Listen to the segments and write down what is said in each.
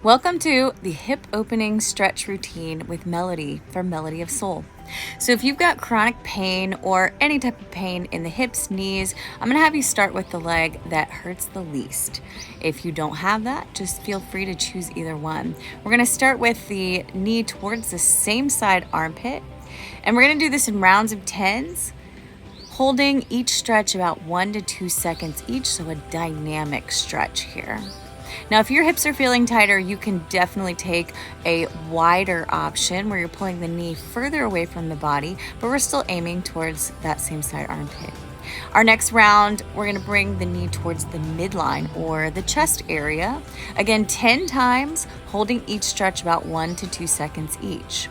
Welcome to the hip opening stretch routine with Melody from Melody of Soul. So if you've got chronic pain or any type of pain in the hips, knees, I'm going to have you start with the leg that hurts the least. If you don't have that, just feel free to choose either one. We're going to start with the knee towards the same side armpit, and we're going to do this in rounds of 10s, holding each stretch about 1 to 2 seconds each, so a dynamic stretch here. Now, if your hips are feeling tighter, you can definitely take a wider option where you're pulling the knee further away from the body, but we're still aiming towards that same side armpit. Our next round, we're going to bring the knee towards the midline or the chest area. Again, 10 times, holding each stretch about 1 to 2 seconds each.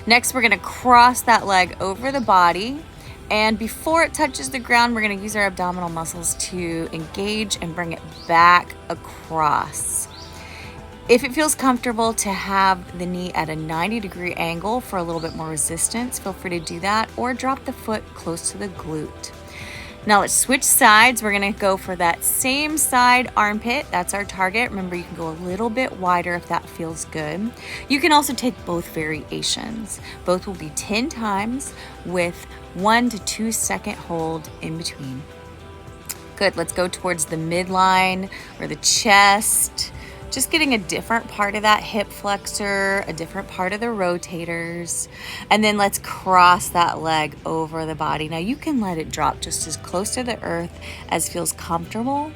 Next, we're going to cross that leg over the body. And before it touches the ground, we're going to use our abdominal muscles to engage and bring it back across. If it feels comfortable to have the knee at a 90-degree angle for a little bit more resistance, feel free to do that, or drop the foot close to the glute. Now let's switch sides. We're going to go for that same side armpit. That's our target. Remember, you can go a little bit wider if that feels good. You can also take both variations. Both will be 10 times with 1 to 2 second hold in between. Good. Let's go towards the midline or the chest. Just getting a different part of that hip flexor, a different part of the rotators. And then let's cross that leg over the body. Now you can let it drop just as close to the earth as feels comfortable.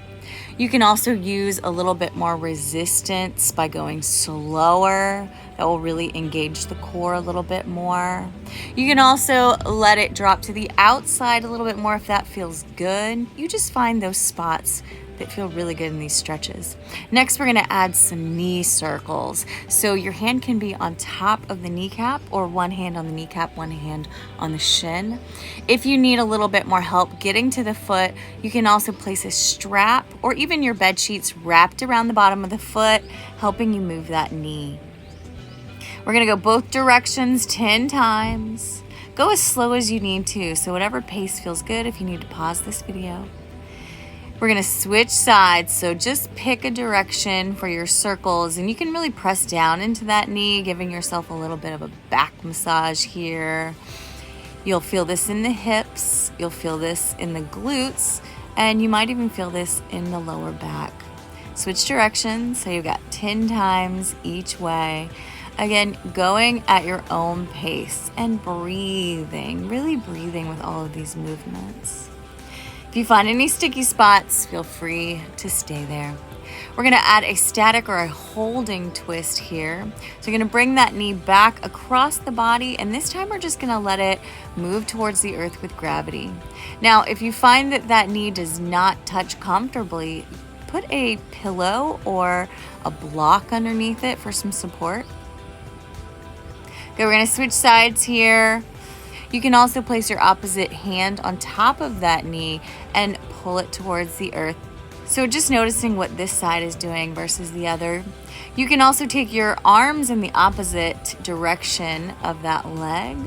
You can also use a little bit more resistance by going slower. That will really engage the core a little bit more. You can also let it drop to the outside a little bit more if that feels good. You just find those spots that feel really good in these stretches. Next, we're going to add some knee circles. So your hand can be on top of the kneecap, or one hand on the kneecap, one hand on the shin. If you need a little bit more help getting to the foot, you can also place a strap or even your bed sheets wrapped around the bottom of the foot, helping you move that knee. We're going to go both directions 10 times. Go as slow as you need to, so whatever pace feels good. If you need to pause this video. We're going to switch sides, so just pick a direction for your circles, and you can really press down into that knee, giving yourself a little bit of a back massage here. You'll feel this in the hips, you'll feel this in the glutes, and you might even feel this in the lower back. Switch directions, so you've got 10 times each way. Again, going at your own pace and breathing, really breathing with all of these movements. If you find any sticky spots, feel free to stay there. We're going to add a static or a holding twist here. So you're going to bring that knee back across the body, and this time we're just going to let it move towards the earth with gravity. Now, if you find that that knee does not touch comfortably, put a pillow or a block underneath it for some support. Okay, we're going to switch sides here. You can also place your opposite hand on top of that knee and pull it towards the earth. So just noticing what this side is doing versus the other. You can also take your arms in the opposite direction of that leg.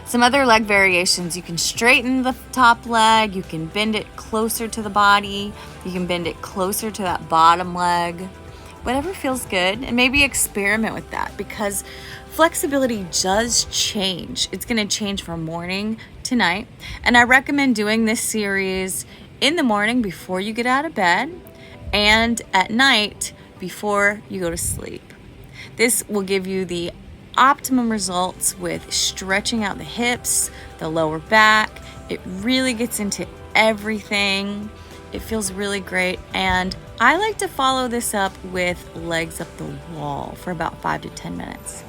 Some other leg variations, you can straighten the top leg, you can bend it closer to the body, you can bend it closer to that bottom leg. Whatever feels good, and maybe experiment with that, because flexibility does change. It's going to change from morning to night, and I recommend doing this series in the morning before you get out of bed and at night before you go to sleep. This will give you the optimum results with stretching out the hips, the lower back. It really gets into everything. It feels really great, and I like to follow this up with legs up the wall for about 5 to 10 minutes.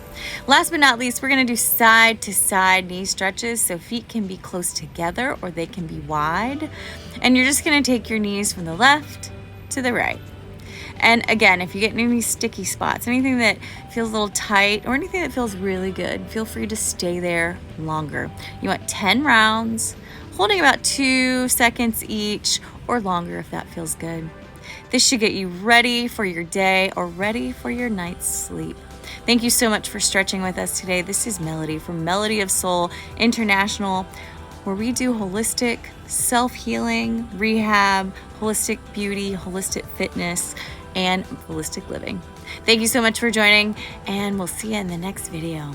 Last but not least, we're going to do side to side knee stretches, so feet can be close together or they can be wide, and you're just going to take your knees from the left to the right. And again, if you get any sticky spots, anything that feels a little tight or anything that feels really good, feel free to stay there longer. You want 10 rounds, holding about 2 seconds each or longer if that feels good. This should get you ready for your day or ready for your night's sleep. Thank you so much for stretching with us today. This is Melody from Melody of Soul International, where we do holistic self-healing, rehab, holistic beauty, holistic fitness, and holistic living. Thank you so much for joining, and we'll see you in the next video.